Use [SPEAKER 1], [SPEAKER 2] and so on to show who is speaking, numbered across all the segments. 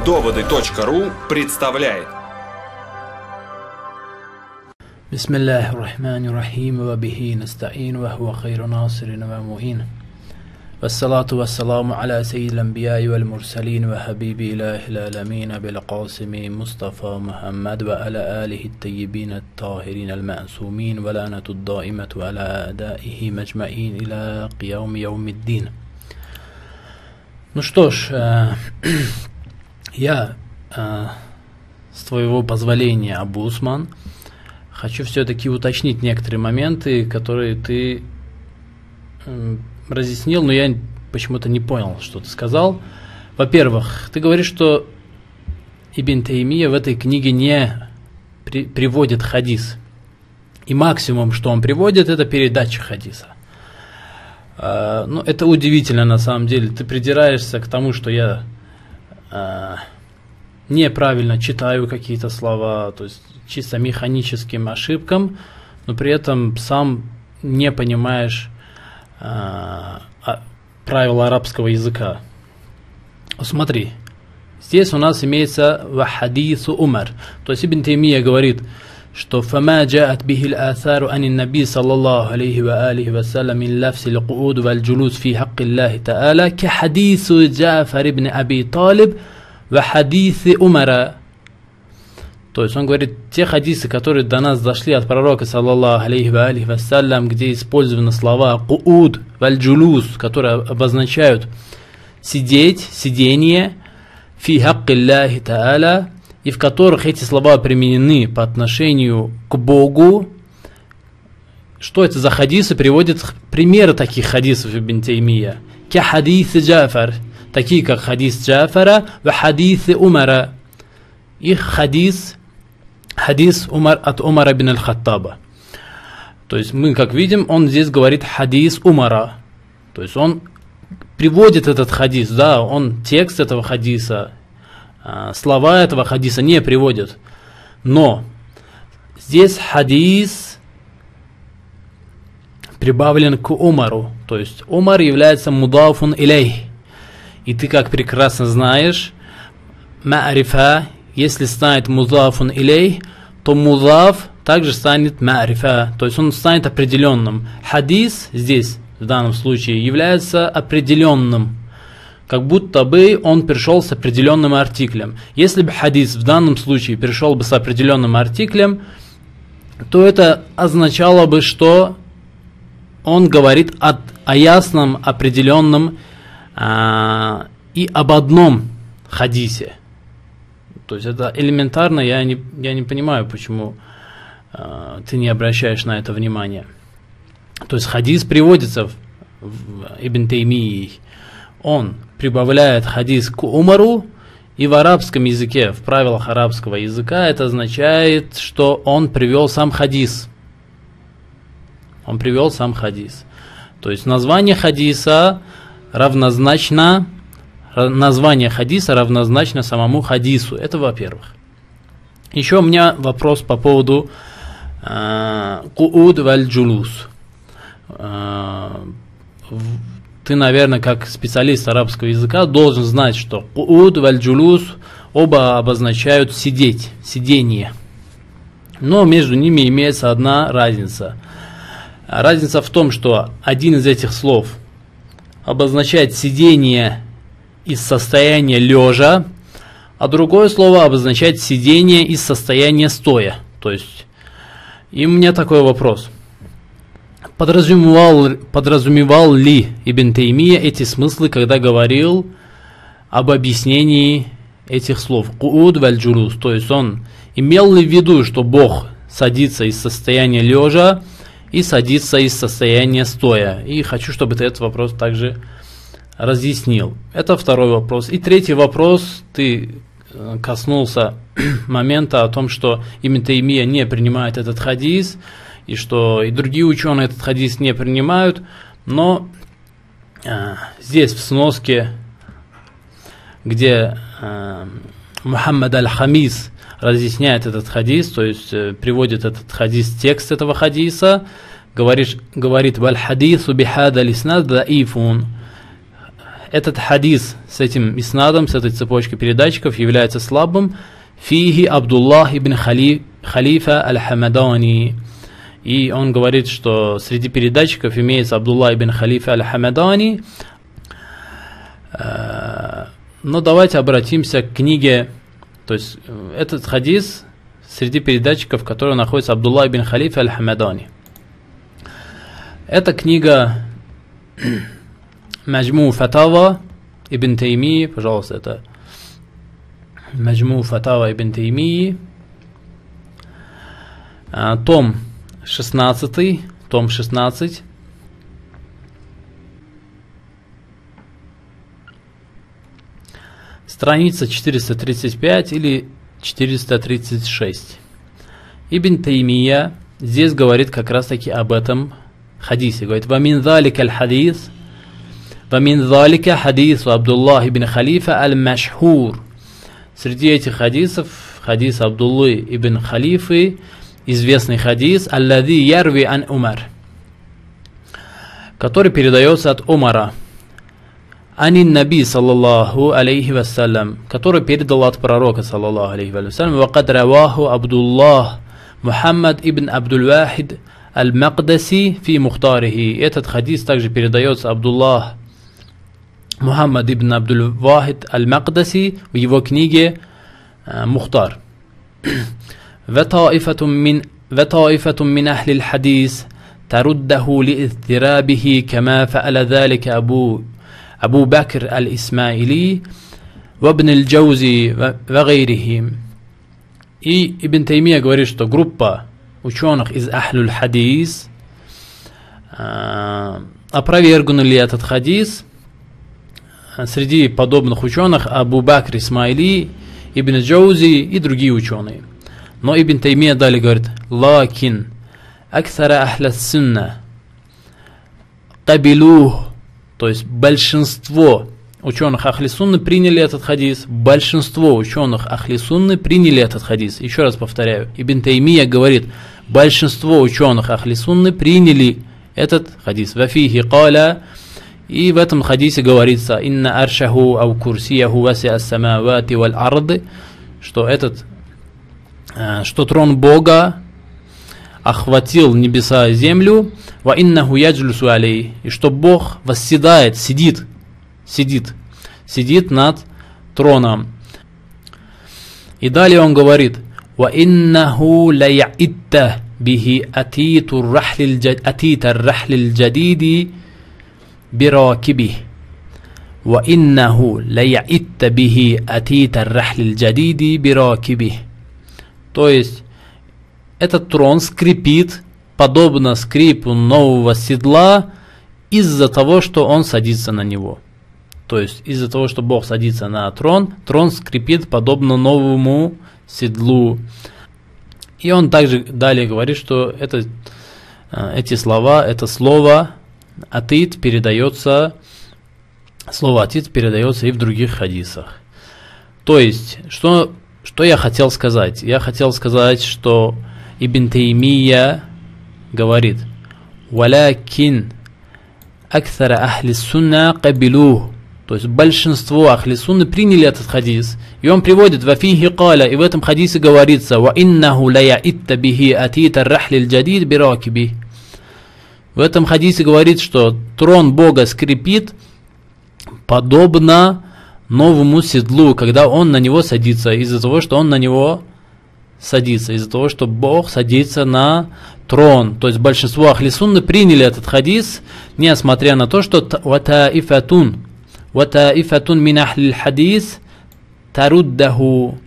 [SPEAKER 1] Доводы.ру представляет.
[SPEAKER 2] Бисмиллахи рахмани рахим, ва бихи настаин, ва хуа хайру насирин ва муин. Вассалату вассаламу аля саййидил анбияи вал мурсалин, ва хабиби илахил аламин, абил касими Мустафа Мухаммад, ва аля алихи ат-таййибин ат-tahирин al-ma'sumin, ва ланату ад-даимату аля адаихи маджмаин иля киями яумиддин. Ну что ж, я, с твоего позволения, Абу Усман, хочу все-таки уточнить некоторые моменты, которые ты разъяснил, но я почему-то не понял, что ты сказал. Во-первых, ты говоришь, что Ибн Таймия в этой книге не приводит хадис. И максимум, что он приводит, это передача хадиса. Ну, это удивительно на самом деле. Ты придираешься к тому, что я неправильно читаю какие-то слова, то есть чисто механическим ошибкам, но при этом сам не понимаешь правила арабского языка. Смотри, здесь у нас имеется «вахадису Умар». То есть Ибн Таймия говорит, что «фама джаат бихил асару анин наби саллаллаху алейхи ва алихи ва саллям мин лафсил кууд валь джулус фи хакки Аллахи та'аля ка хадису Джафар ибн Аби Талиб ва хадиси Умара». То есть он говорит, те хадисы, которые до нас дошли от пророка саллаллаху алейхи ва алихи ва саллям, где использованы слова кууд валь джулус, которые обозначают сидеть, сидение, фи хакки Аллахи та'аля, и в которых эти слова применены по отношению к Богу. Что это за хадисы? Приводят примеры таких хадисов Ибн Таймия. Ка хадисы Джафар, такие как хадис Джафара, ва хадисы Умара. Их хадис Умар от Умара бин аль-Хаттаба. То есть мы, как видим, он здесь говорит хадис Умара. То есть он приводит этот хадис, да, он текст этого хадиса, слова этого хадиса не приводит. Но здесь хадис прибавлен к Умару. То есть Умар является мудафун илейх. И ты, как прекрасно знаешь, ма'рифа, если станет мудафун илейх, то мудаф также станет ма'рифа. То есть он станет определенным. Хадис здесь, в данном случае, является определенным. Как будто бы он пришел с определенным артиклем. Если бы хадис в данном случае пришел бы с определенным артиклем, то это означало бы, что он говорит о ясном, определенном и об одном хадисе. То есть это элементарно, я не понимаю, почему ты не обращаешь на это внимание. То есть хадис приводится в Ибн Таймии. Он прибавляет хадис к Умару, и в арабском языке, в правилах арабского языка, это означает, что он привел сам хадис. Он привел сам хадис. То есть название хадиса равнозначно самому хадису. Это во-первых. Еще у меня вопрос по поводу кууд валь джулус. Ты, наверное, как специалист арабского языка должен знать, что кууд валь джулус оба обозначают сидеть, сидение. Но между ними имеется одна разница. Разница в том, что один из этих слов обозначает сидение из состояния лежа, а другое слово обозначает сидение из состояния стоя. То есть, и у меня такой вопрос. Подразумевал ли Ибн Таймия эти смыслы, когда говорил об объяснении этих слов? Кууд валь джулус. То есть он имел ли в виду, что Бог садится из состояния лежа и садится из состояния стоя? И хочу, чтобы ты этот вопрос также разъяснил. Это второй вопрос. И третий вопрос. Ты коснулся момента о том, что Ибн Таймия не принимает этот хадис, и что и другие ученые этот хадис не принимают, но здесь в сноске, где Мухаммад аль-Хамис разъясняет этот хадис, то есть приводит этот хадис, текст этого хадиса, говорит «Валь хадису бихада лиснад даифун». этот хадис с этим иснадом, с этой цепочкой передатчиков является слабым. Фихи Абдуллах ибн Халифа аль-Хамадани. И он говорит, что среди передатчиков имеется Абдуллах ибн Халифа аль-Хамадани. Но давайте обратимся к книге. То есть этот хадис среди передатчиков, в которой находится Абдуллах ибн Халифа аль-Хамадани. Эта книга Маджму Фатава ибн Тайми, пожалуйста, это Маджму Фатава ибн Тайми, том 16, страница 435 или 436. Ибн Таймия здесь говорит как раз таки об этом хадисе. Говорит: «Вамин залика аль-хадис, вамин залика хадису Абдуллах ибн Халифа аль-Машхур». Среди этих хадисов хадис Абдуллы ибн Халифы, известный хадис, аллади ярви ан Умар, который передается от Умара, анин наби саллаллаху алейхи вассалям, который передал от пророка саллаллаху алейхи вассалям, вакад раваху Абдуллах Мухаммад ибн Абдул-Вахид аль-Макдаси фи Мухтарихи. Этот хадис также передается Абдуллах Мухаммад ибн Абдул-Вахид аль-Макдаси в его книге Мухтар. وطائفة من أهل الحديث ترده لإضطرابه كما فعل ذلك أبو بكر الإسماعيلي وابن الجوزي وغيرهم. И Ибн Таймия говорит, что группа ученых из Ахлюль Хадис опровергнули этот хадис. Среди подобных ученых Абу Бакр Исмаили, Ибн Джаузи и другие ученые. Но Ибн Таймия далее говорит: «Лакин аксара ахля сунна кабилух», то есть большинство ученых Ахли Сунны приняли этот хадис. Большинство ученых Ахли Сунны приняли этот хадис. Еще раз повторяю, Ибн Таймия говорит, большинство ученых Ахли Сунны приняли этот хадис. Вафихи каля, и в этом хадисе говорится: «Инна аршаху ау курсияху васи ас-самавати валь арды», что трон Бога охватил небеса и землю, ва иннаху яджлюсу алей, и что Бог восседает, сидит над троном. И далее он говорит: ва иннаху ла я'итта бихи атитар рахлил джадиди биракибих. Ва иннаху ла я'итта бихи атитар рахлил джадиди биракибих. То есть этот трон скрипит, подобно скрипу нового седла, из-за того, что он садится на него. То есть из-за того, что Бог садится на трон, трон скрипит подобно новому седлу. И он также далее говорит, что эти слова, это слово атит передается и в других хадисах. То есть, что я хотел сказать? Я хотел сказать, что Ибн Таймия говорит: «Валякин аксара ахли сунна кабилух», то есть большинство ахли сунны приняли этот хадис. И он приводит: «Вафихи каля», и в этом хадисе говорится: «Ва иннаху ла я'итта бихи атитар рахлил джадид биракиби». В этом хадисе говорит, что трон Бога скрипит подобно новому седлу, когда он на него садится, из-за того, что он на него садится, из-за того, что Бог садится на трон. То есть большинство ахли сунны приняли этот хадис, несмотря на то, что ватаифатун мин ахлил хадис таруддаху,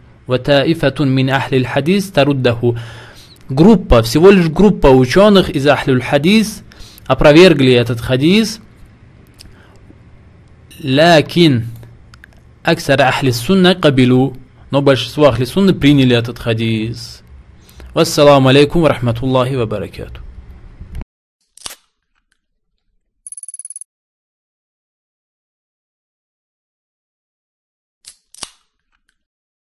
[SPEAKER 2] группа, всего лишь группа ученых из Ахлюль Хадис опровергли этот хадис. Лакин аксара ахли сунна кабилу, но большинство ахли сунны приняли этот хадис. Вассаламу алейкум ва рахматуллахи ва баракату.